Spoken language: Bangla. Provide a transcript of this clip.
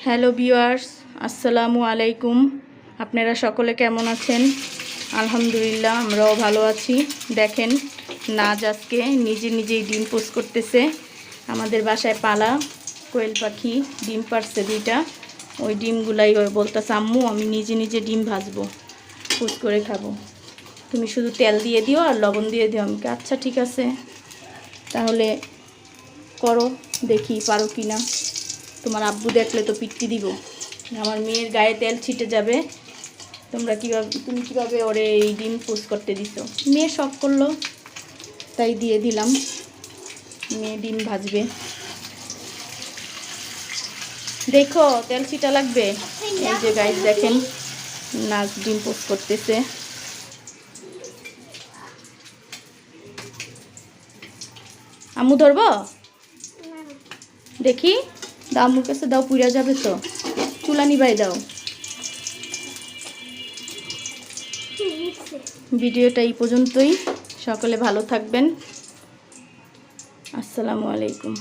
হ্যালো ভিউয়ার্স, আসসালামু আলাইকুম। আপনারা সকলে কেমন আছেন? আলহামদুলিল্লাহ, আমরাও ভালো আছি। দেখেন, নাজ আজকে নিজে নিজেই ডিম পোষ করতেছে। আমাদের বাসায় পালা কোয়েল পাখি ডিম পারছে 2টা। ওই ডিমগুলাই ওই বলতেছে, আম্মু আমি নিজে নিজে ডিম ভাজবো, পোষ করে খাবো, তুমি শুধু তেল দিয়ে দিও আর লবণ দিয়ে দিও। আমি আচ্ছা ঠিক আছে, তাহলে করো, দেখি পারো কি না। তোমার আব্বু দেখলে তো পিট্টি দিব, আমার মেয়ের গায়ে তেল ছিটে যাবে। তুমি কিভাবে ওরে এই ডিম পোষ করতে দিছো? মেয়ে শখ করলো তাই দিয়ে দিলাম। মেয়ে ডিম ভাজবে, দেখো তেল ছিটা লাগবে। এই যে গাইস দেখেন, নাচ ডিম পোষ করতেছে। আম্মু ধরবো, দেখি দাও, আম্মুর কাছে দাও, পুড়া যাবে তো। চুলা নিবাই দাও। ভিডিওটা এই পর্যন্তই। সকলে ভালো থাকবেন। আসসালামু আলাইকুম।